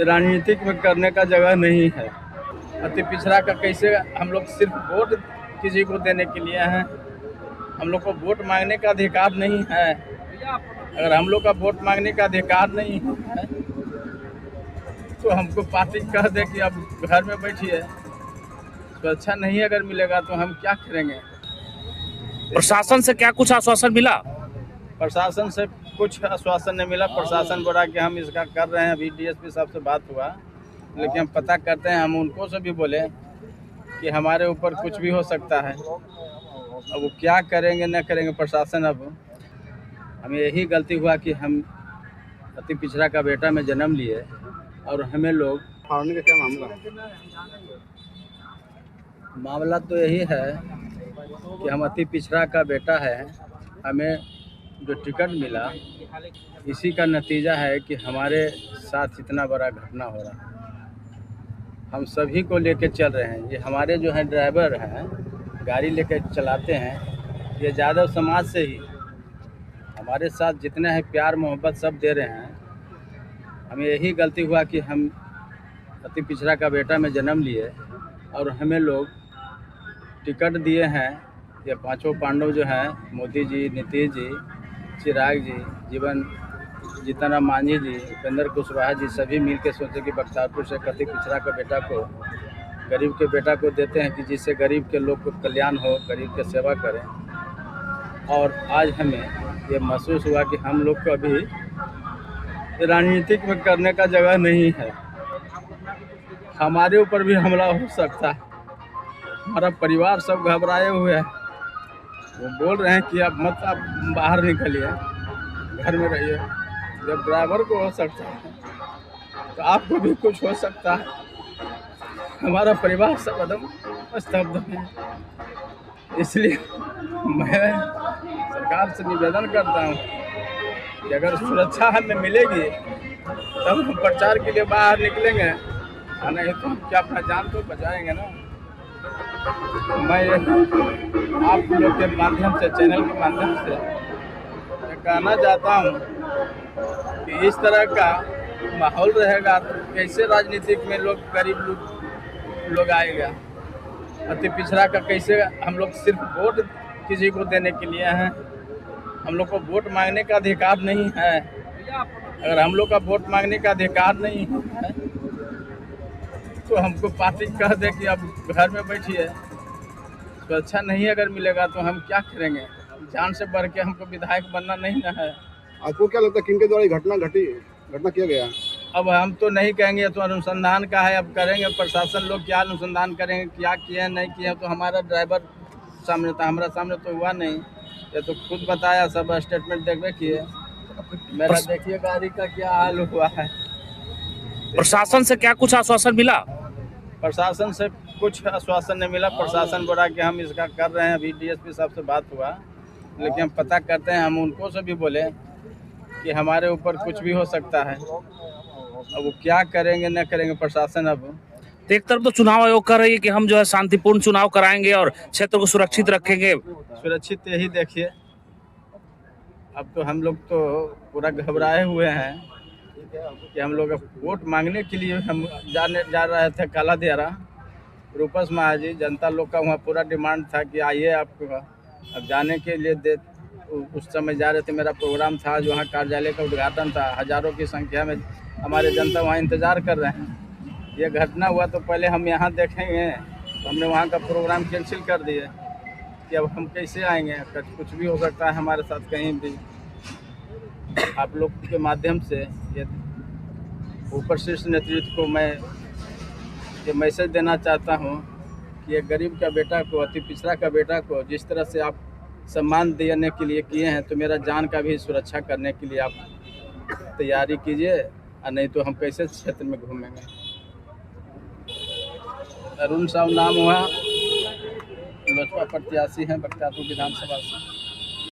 राजनीतिक में करने का जगह नहीं है। अति पिछड़ा का कैसे हम लोग सिर्फ वोट किसी को देने के लिए हैं। हम लोग को वोट मांगने का अधिकार नहीं है। अगर हम लोग का वोट मांगने का अधिकार नहीं है तो हमको पार्टी कह दे कि अब घर में बैठिए, तो अच्छा नहीं अगर मिलेगा तो हम क्या करेंगे। प्रशासन से क्या कुछ आश्वासन मिला? प्रशासन से कुछ आश्वासन नहीं मिला। प्रशासन बोला कि हम इसका कर रहे हैं। अभी डीएसपी साहब से बात हुआ, लेकिन हम पता करते हैं। हम उनको से भी बोले कि हमारे ऊपर कुछ भी हो सकता है। अब वो क्या करेंगे न करेंगे प्रशासन। अब हमें यही गलती हुआ कि हम अति पिछड़ा का बेटा में जन्म लिए और हमें लोग फाड़ने का क्या मामला तो यही है कि हम अति पिछड़ा का बेटा है। हमें जो टिकट मिला इसी का नतीजा है कि हमारे साथ इतना बड़ा घटना हो रहा है। हम सभी को लेके चल रहे हैं। ये हमारे जो हैं ड्राइवर हैं, गाड़ी लेके चलाते हैं, ये यादव समाज से ही हमारे साथ जितने हैं प्यार मोहब्बत सब दे रहे हैं। हमें यही गलती हुआ कि हम अति पिछड़ा का बेटा में जन्म लिए और हमें लोग टिकट दिए हैं। ये पांचों पांडव जो हैं, मोदी जी, नीतीश जी, चिराग जी, जीतन राम मांझी जी, उपेंद्र कुशवाहा जी, सभी मिल के सोचे कि बख्तियारपुर से अति पिछड़ा का बेटा को, गरीब के बेटा को देते हैं कि जिससे गरीब के लोग को कल्याण हो, गरीब की सेवा करें। और आज हमें ये महसूस हुआ कि हम लोग को अभी राजनीतिक में करने का जगह नहीं है। हमारे ऊपर भी हमला हो सकता है। हमारा परिवार सब घबराए हुए हैं। वो बोल रहे हैं कि अब मत आप बाहर निकलिए, घर में रहिए। जब ड्राइवर को हो सकता है तो आपको भी कुछ हो सकता है। हमारा परिवार सब एकदम स्तब्ध है। इसलिए मैं सरकार से निवेदन करता हूँ कि अगर सुरक्षा हमें मिलेगी तब हम प्रचार के लिए बाहर निकलेंगे, और नहीं तो हम क्या अपना जान तो बचाएंगे ना। मैं आप लोग के माध्यम से, चैनल के माध्यम से मैं कहना चाहता हूँ कि इस तरह का माहौल रहेगा तो कैसे राजनीतिक में लोग, गरीब लोग आएगा। अति पिछड़ा का कैसे हम लोग सिर्फ वोट किसी को देने के लिए हैं। हम लोग को वोट मांगने का अधिकार नहीं है। अगर हम लोग का वोट मांगने का अधिकार नहीं है तो हमको पार्टी कह दे कि अब घर में बैठिए, तो अच्छा नहीं अगर मिलेगा तो हम क्या करेंगे। जान से बढ़ के हमको विधायक बनना नहीं ना है। आपको क्या लगता है किनके द्वारा घटना किया गया? अब हम तो नहीं कहेंगे, तो अनुसंधान का है, अब करेंगे। प्रशासन लोग क्या अनुसंधान करेंगे, क्या किए नहीं किए। तो हमारा ड्राइवर सामने था, हमारा सामने तो हुआ नहीं। ये तो खुद बताया, सब स्टेटमेंट देखबे किए। मेरा देखिए गाड़ी का क्या हाल हुआ है। प्रशासन से क्या कुछ आश्वासन मिला? प्रशासन से कुछ आश्वासन नहीं मिला। प्रशासन बोला कि हम इसका कर रहे हैं। अभी डीएसपी साहब से बात हुआ, लेकिन हम पता करते हैं। हम उनको से भी बोले कि हमारे ऊपर कुछ भी हो सकता है। अब वो क्या करेंगे न करेंगे प्रशासन। अब एक तरफ तो चुनाव आयोग कर रही है कि हम जो है शांतिपूर्ण चुनाव कराएंगे और क्षेत्र को सुरक्षित रखेंगे। सुरक्षित यही देखिए, अब तो हम लोग तो पूरा घबराए हुए हैं कि हम लोग वोट मांगने के लिए हम जा रहे थे काला देहरा। रूपस महाजी, जनता लोग का वहाँ पूरा डिमांड था कि आइए आपको। अब जाने के लिए उस समय जा रहे थे। मेरा प्रोग्राम था जो वहाँ कार्यालय का उद्घाटन था। हज़ारों की संख्या में हमारे जनता वहाँ इंतज़ार कर रहे हैं। ये घटना हुआ तो पहले हम यहाँ देखेंगे, तो हमने वहाँ का प्रोग्राम कैंसिल कर दिए कि अब हम कैसे आएंगे। कुछ भी हो सकता है हमारे साथ कहीं भी। आप लोग के माध्यम से ये ऊपर शीर्ष नेतृत्व को मैं ये मैसेज देना चाहता हूँ कि ये गरीब का बेटा को, अति पिछड़ा का बेटा को जिस तरह से आप सम्मान देने के लिए किए हैं, तो मेरा जान का भी सुरक्षा करने के लिए आप तैयारी कीजिए, और नहीं तो हम कैसे क्षेत्र में घूमेंगे। अरुण साहब नाम हुआ, लोजपा प्रत्याशी हैं बख्तियारपुर विधानसभा से।